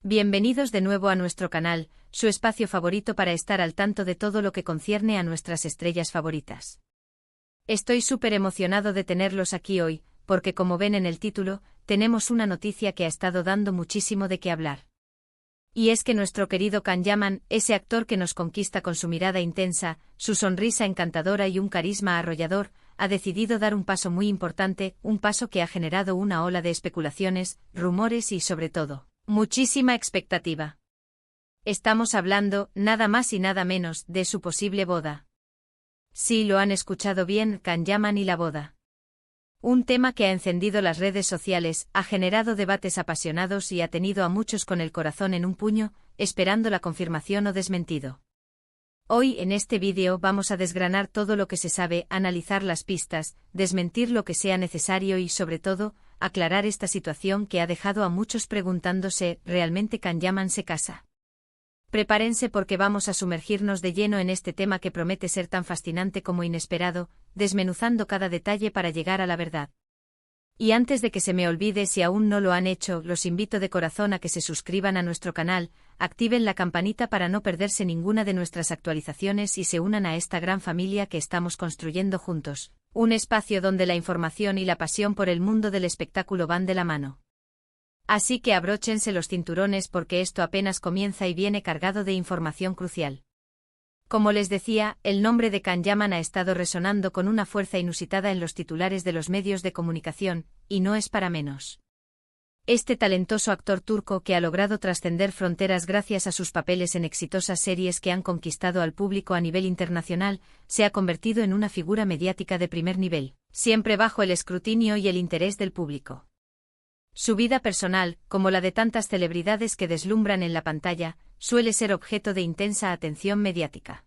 Bienvenidos de nuevo a nuestro canal, su espacio favorito para estar al tanto de todo lo que concierne a nuestras estrellas favoritas. Estoy súper emocionado de tenerlos aquí hoy, porque como ven en el título, tenemos una noticia que ha estado dando muchísimo de qué hablar. Y es que nuestro querido Can Yaman, ese actor que nos conquista con su mirada intensa, su sonrisa encantadora y un carisma arrollador, ha decidido dar un paso muy importante, un paso que ha generado una ola de especulaciones, rumores y sobre todo, muchísima expectativa. Estamos hablando, nada más y nada menos, de su posible boda. Sí, lo han escuchado bien, Can Yaman y la boda. Un tema que ha encendido las redes sociales, ha generado debates apasionados y ha tenido a muchos con el corazón en un puño, esperando la confirmación o desmentido. Hoy en este vídeo vamos a desgranar todo lo que se sabe, analizar las pistas, desmentir lo que sea necesario y sobre todo, aclarar esta situación que ha dejado a muchos preguntándose, ¿realmente Can Yaman se casa? Prepárense porque vamos a sumergirnos de lleno en este tema que promete ser tan fascinante como inesperado, desmenuzando cada detalle para llegar a la verdad. Y antes de que se me olvide, si aún no lo han hecho, los invito de corazón a que se suscriban a nuestro canal, activen la campanita para no perderse ninguna de nuestras actualizaciones y se unan a esta gran familia que estamos construyendo juntos, un espacio donde la información y la pasión por el mundo del espectáculo van de la mano. Así que abróchense los cinturones porque esto apenas comienza y viene cargado de información crucial. Como les decía, el nombre de Can Yaman ha estado resonando con una fuerza inusitada en los titulares de los medios de comunicación, y no es para menos. Este talentoso actor turco que ha logrado trascender fronteras gracias a sus papeles en exitosas series que han conquistado al público a nivel internacional, se ha convertido en una figura mediática de primer nivel, siempre bajo el escrutinio y el interés del público. Su vida personal, como la de tantas celebridades que deslumbran en la pantalla, suele ser objeto de intensa atención mediática.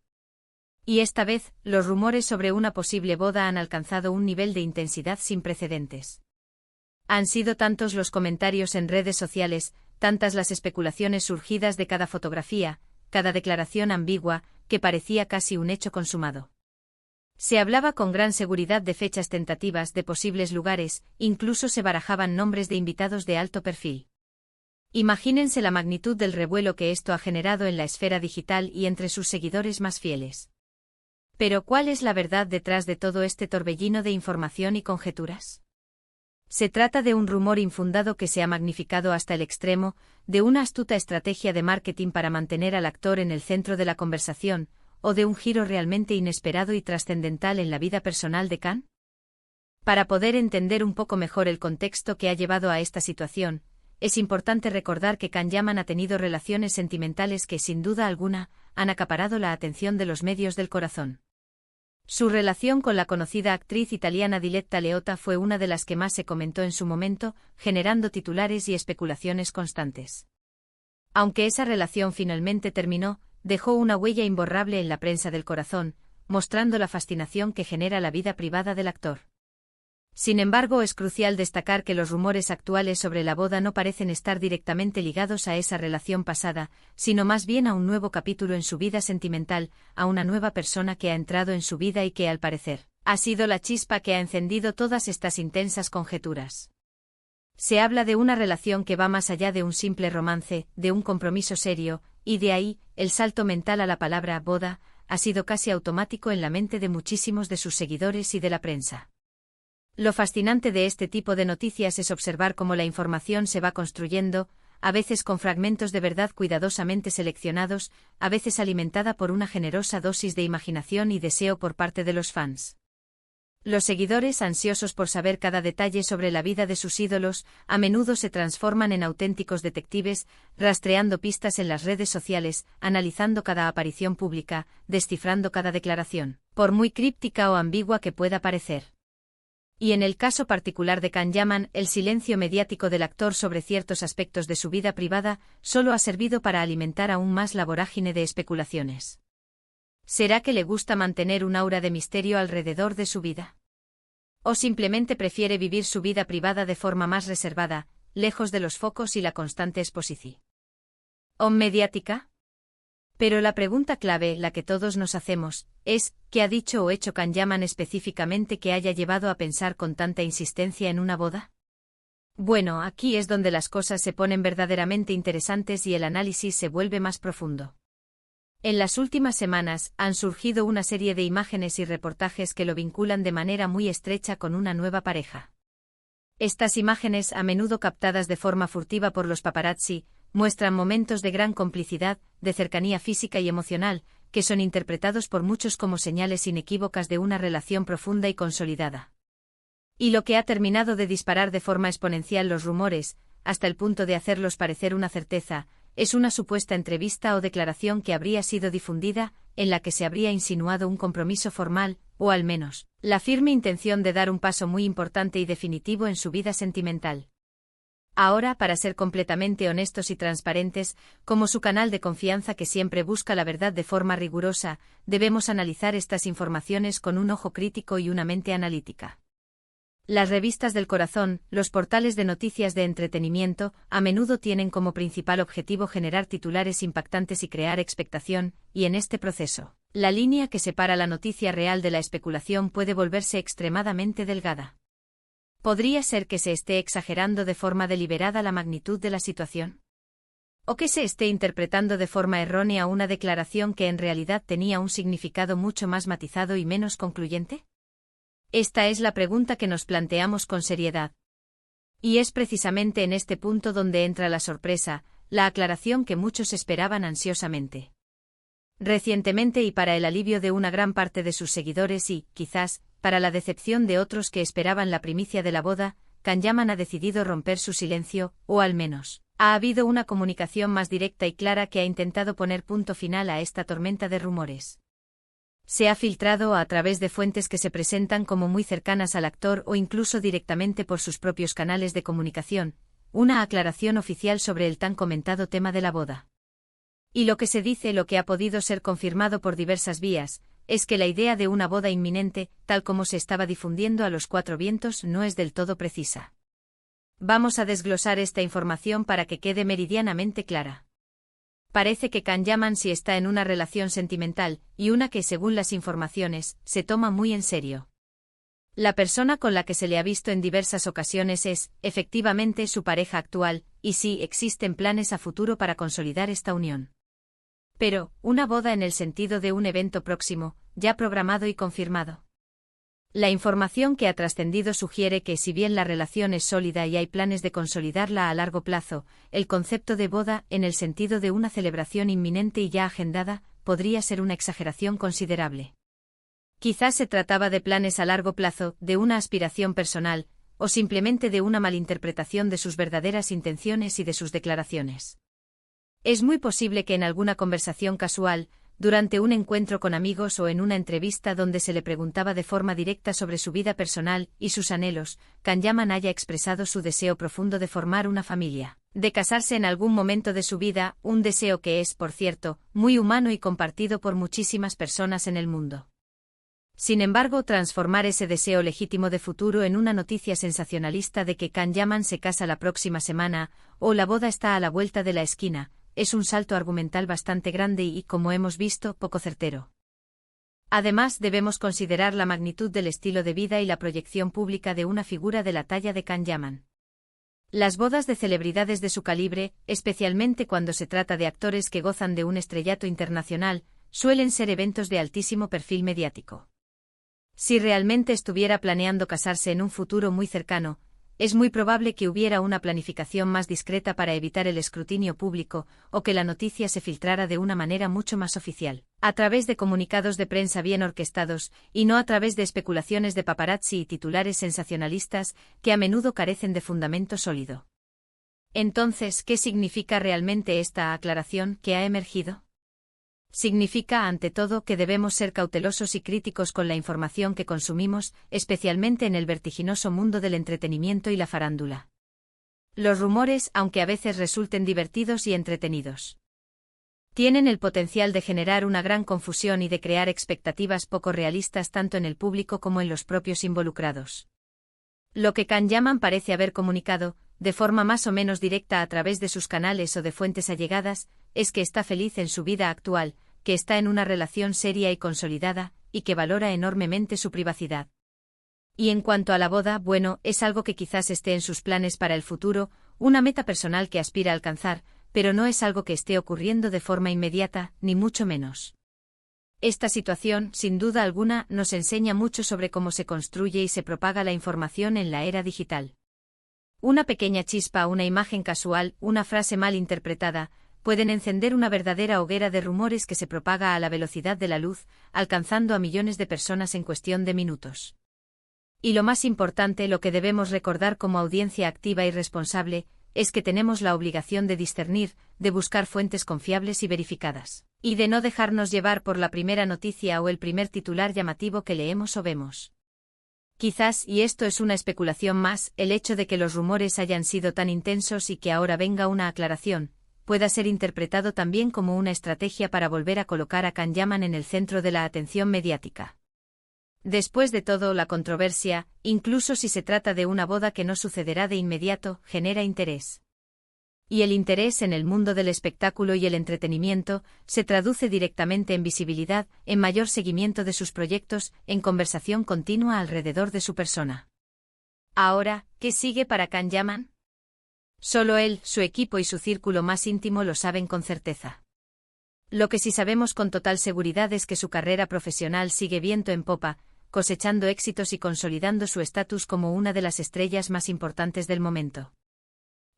Y esta vez, los rumores sobre una posible boda han alcanzado un nivel de intensidad sin precedentes. Han sido tantos los comentarios en redes sociales, tantas las especulaciones surgidas de cada fotografía, cada declaración ambigua, que parecía casi un hecho consumado. Se hablaba con gran seguridad de fechas tentativas de posibles lugares, incluso se barajaban nombres de invitados de alto perfil. Imagínense la magnitud del revuelo que esto ha generado en la esfera digital y entre sus seguidores más fieles. Pero ¿cuál es la verdad detrás de todo este torbellino de información y conjeturas? Se trata de un rumor infundado que se ha magnificado hasta el extremo, de una astuta estrategia de marketing para mantener al actor en el centro de la conversación, o de un giro realmente inesperado y trascendental en la vida personal de Can. Para poder entender un poco mejor el contexto que ha llevado a esta situación, es importante recordar que Can Yaman ha tenido relaciones sentimentales que, sin duda alguna, han acaparado la atención de los medios del corazón. Su relación con la conocida actriz italiana Diletta Leotta fue una de las que más se comentó en su momento, generando titulares y especulaciones constantes. Aunque esa relación finalmente terminó, dejó una huella imborrable en la prensa del corazón, mostrando la fascinación que genera la vida privada del actor. Sin embargo, es crucial destacar que los rumores actuales sobre la boda no parecen estar directamente ligados a esa relación pasada, sino más bien a un nuevo capítulo en su vida sentimental, a una nueva persona que ha entrado en su vida y que, al parecer, ha sido la chispa que ha encendido todas estas intensas conjeturas. Se habla de una relación que va más allá de un simple romance, de un compromiso serio, y de ahí, el salto mental a la palabra boda, ha sido casi automático en la mente de muchísimos de sus seguidores y de la prensa. Lo fascinante de este tipo de noticias es observar cómo la información se va construyendo, a veces con fragmentos de verdad cuidadosamente seleccionados, a veces alimentada por una generosa dosis de imaginación y deseo por parte de los fans. Los seguidores, ansiosos por saber cada detalle sobre la vida de sus ídolos, a menudo se transforman en auténticos detectives, rastreando pistas en las redes sociales, analizando cada aparición pública, descifrando cada declaración, por muy críptica o ambigua que pueda parecer. Y en el caso particular de Can Yaman, el silencio mediático del actor sobre ciertos aspectos de su vida privada solo ha servido para alimentar aún más la vorágine de especulaciones. ¿Será que le gusta mantener un aura de misterio alrededor de su vida? ¿O simplemente prefiere vivir su vida privada de forma más reservada, lejos de los focos y la constante exposición mediática? Pero la pregunta clave, la que todos nos hacemos, es, ¿qué ha dicho o hecho Can Yaman específicamente que haya llevado a pensar con tanta insistencia en una boda? Bueno, aquí es donde las cosas se ponen verdaderamente interesantes y el análisis se vuelve más profundo. En las últimas semanas han surgido una serie de imágenes y reportajes que lo vinculan de manera muy estrecha con una nueva pareja. Estas imágenes, a menudo captadas de forma furtiva por los paparazzi, muestran momentos de gran complicidad, de cercanía física y emocional, que son interpretados por muchos como señales inequívocas de una relación profunda y consolidada. Y lo que ha terminado de disparar de forma exponencial los rumores, hasta el punto de hacerlos parecer una certeza, es una supuesta entrevista o declaración que habría sido difundida, en la que se habría insinuado un compromiso formal, o al menos, la firme intención de dar un paso muy importante y definitivo en su vida sentimental. Ahora, para ser completamente honestos y transparentes, como su canal de confianza que siempre busca la verdad de forma rigurosa, debemos analizar estas informaciones con un ojo crítico y una mente analítica. Las revistas del corazón, los portales de noticias de entretenimiento, a menudo tienen como principal objetivo generar titulares impactantes y crear expectación, y en este proceso, la línea que separa la noticia real de la especulación puede volverse extremadamente delgada. ¿Podría ser que se esté exagerando de forma deliberada la magnitud de la situación? ¿O que se esté interpretando de forma errónea una declaración que en realidad tenía un significado mucho más matizado y menos concluyente? Esta es la pregunta que nos planteamos con seriedad. Y es precisamente en este punto donde entra la sorpresa, la aclaración que muchos esperaban ansiosamente. Recientemente y para el alivio de una gran parte de sus seguidores y, quizás, para la decepción de otros que esperaban la primicia de la boda, Can Yaman ha decidido romper su silencio, o al menos, ha habido una comunicación más directa y clara que ha intentado poner punto final a esta tormenta de rumores. Se ha filtrado a través de fuentes que se presentan como muy cercanas al actor o incluso directamente por sus propios canales de comunicación, una aclaración oficial sobre el tan comentado tema de la boda. Y lo que se dice, lo que ha podido ser confirmado por diversas vías, es que la idea de una boda inminente, tal como se estaba difundiendo a los cuatro vientos, no es del todo precisa. Vamos a desglosar esta información para que quede meridianamente clara. Parece que Can Yaman sí está en una relación sentimental, y una que, según las informaciones, se toma muy en serio. La persona con la que se le ha visto en diversas ocasiones es, efectivamente, su pareja actual, y sí existen planes a futuro para consolidar esta unión. Pero, una boda en el sentido de un evento próximo, ya programado y confirmado. La información que ha trascendido sugiere que si bien la relación es sólida y hay planes de consolidarla a largo plazo, el concepto de boda, en el sentido de una celebración inminente y ya agendada, podría ser una exageración considerable. Quizás se trataba de planes a largo plazo, de una aspiración personal, o simplemente de una malinterpretación de sus verdaderas intenciones y de sus declaraciones. Es muy posible que en alguna conversación casual, durante un encuentro con amigos o en una entrevista donde se le preguntaba de forma directa sobre su vida personal y sus anhelos, Can Yaman haya expresado su deseo profundo de formar una familia, de casarse en algún momento de su vida, un deseo que es, por cierto, muy humano y compartido por muchísimas personas en el mundo. Sin embargo, transformar ese deseo legítimo de futuro en una noticia sensacionalista de que Can Yaman se casa la próxima semana, o la boda está a la vuelta de la esquina, es un salto argumental bastante grande y, como hemos visto, poco certero. Además, debemos considerar la magnitud del estilo de vida y la proyección pública de una figura de la talla de Can Yaman. Las bodas de celebridades de su calibre, especialmente cuando se trata de actores que gozan de un estrellato internacional, suelen ser eventos de altísimo perfil mediático. Si realmente estuviera planeando casarse en un futuro muy cercano, es muy probable que hubiera una planificación más discreta para evitar el escrutinio público, o que la noticia se filtrara de una manera mucho más oficial, a través de comunicados de prensa bien orquestados, y no a través de especulaciones de paparazzi y titulares sensacionalistas, que a menudo carecen de fundamento sólido. Entonces, ¿qué significa realmente esta aclaración que ha emergido? Significa, ante todo, que debemos ser cautelosos y críticos con la información que consumimos, especialmente en el vertiginoso mundo del entretenimiento y la farándula. Los rumores, aunque a veces resulten divertidos y entretenidos, tienen el potencial de generar una gran confusión y de crear expectativas poco realistas tanto en el público como en los propios involucrados. Lo que Can Yaman parece haber comunicado, de forma más o menos directa a través de sus canales o de fuentes allegadas, es que está feliz en su vida actual, que está en una relación seria y consolidada, y que valora enormemente su privacidad. Y en cuanto a la boda, bueno, es algo que quizás esté en sus planes para el futuro, una meta personal que aspira a alcanzar, pero no es algo que esté ocurriendo de forma inmediata, ni mucho menos. Esta situación, sin duda alguna, nos enseña mucho sobre cómo se construye y se propaga la información en la era digital. Una pequeña chispa, una imagen casual, una frase mal interpretada, pueden encender una verdadera hoguera de rumores que se propaga a la velocidad de la luz, alcanzando a millones de personas en cuestión de minutos. Y lo más importante, lo que debemos recordar como audiencia activa y responsable, es que tenemos la obligación de discernir, de buscar fuentes confiables y verificadas, y de no dejarnos llevar por la primera noticia o el primer titular llamativo que leemos o vemos. Quizás, y esto es una especulación más, el hecho de que los rumores hayan sido tan intensos y que ahora venga una aclaración, pueda ser interpretado también como una estrategia para volver a colocar a Can Yaman en el centro de la atención mediática. Después de todo, la controversia, incluso si se trata de una boda que no sucederá de inmediato, genera interés. Y el interés en el mundo del espectáculo y el entretenimiento se traduce directamente en visibilidad, en mayor seguimiento de sus proyectos, en conversación continua alrededor de su persona. Ahora, ¿qué sigue para Can Yaman? Solo él, su equipo y su círculo más íntimo lo saben con certeza. Lo que sí sabemos con total seguridad es que su carrera profesional sigue viento en popa, cosechando éxitos y consolidando su estatus como una de las estrellas más importantes del momento.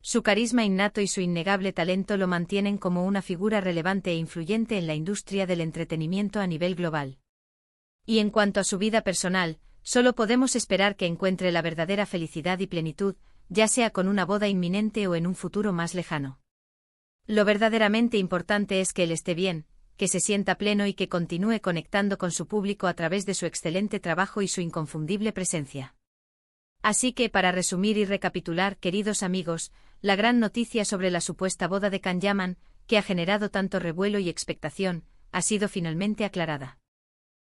Su carisma innato y su innegable talento lo mantienen como una figura relevante e influyente en la industria del entretenimiento a nivel global. Y en cuanto a su vida personal, solo podemos esperar que encuentre la verdadera felicidad y plenitud, ya sea con una boda inminente o en un futuro más lejano. Lo verdaderamente importante es que él esté bien, que se sienta pleno y que continúe conectando con su público a través de su excelente trabajo y su inconfundible presencia. Así que, para resumir y recapitular, queridos amigos, la gran noticia sobre la supuesta boda de Can Yaman, que ha generado tanto revuelo y expectación, ha sido finalmente aclarada.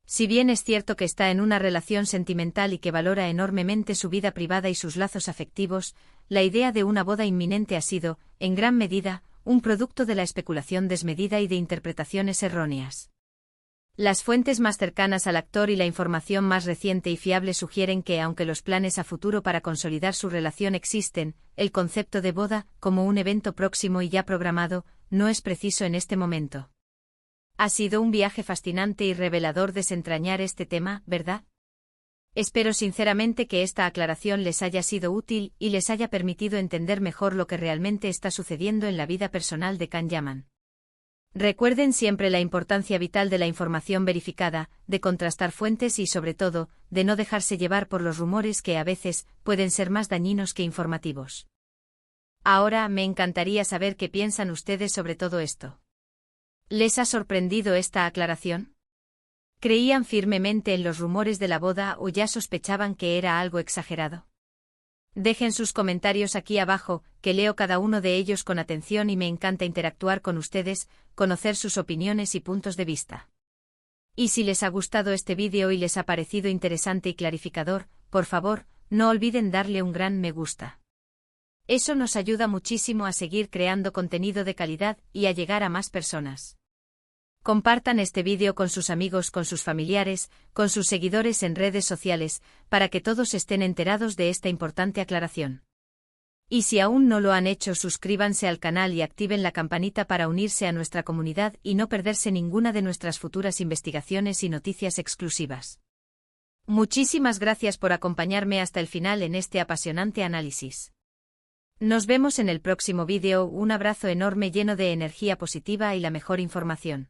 Si bien es cierto que está en una relación sentimental y que valora enormemente su vida privada y sus lazos afectivos, la idea de una boda inminente ha sido, en gran medida, un producto de la especulación desmedida y de interpretaciones erróneas. Las fuentes más cercanas al actor y la información más reciente y fiable sugieren que, aunque los planes a futuro para consolidar su relación existen, el concepto de boda, como un evento próximo y ya programado, no es preciso en este momento. Ha sido un viaje fascinante y revelador desentrañar este tema, ¿verdad? Espero sinceramente que esta aclaración les haya sido útil y les haya permitido entender mejor lo que realmente está sucediendo en la vida personal de Can Yaman. Recuerden siempre la importancia vital de la información verificada, de contrastar fuentes y, sobre todo, de no dejarse llevar por los rumores que a veces pueden ser más dañinos que informativos. Ahora, me encantaría saber qué piensan ustedes sobre todo esto. ¿Les ha sorprendido esta aclaración? ¿Creían firmemente en los rumores de la boda o ya sospechaban que era algo exagerado? Dejen sus comentarios aquí abajo, que leo cada uno de ellos con atención y me encanta interactuar con ustedes, conocer sus opiniones y puntos de vista. Y si les ha gustado este vídeo y les ha parecido interesante y clarificador, por favor, no olviden darle un gran me gusta. Eso nos ayuda muchísimo a seguir creando contenido de calidad y a llegar a más personas. Compartan este vídeo con sus amigos, con sus familiares, con sus seguidores en redes sociales, para que todos estén enterados de esta importante aclaración. Y si aún no lo han hecho, suscríbanse al canal y activen la campanita para unirse a nuestra comunidad y no perderse ninguna de nuestras futuras investigaciones y noticias exclusivas. Muchísimas gracias por acompañarme hasta el final en este apasionante análisis. Nos vemos en el próximo vídeo, un abrazo enorme lleno de energía positiva y la mejor información.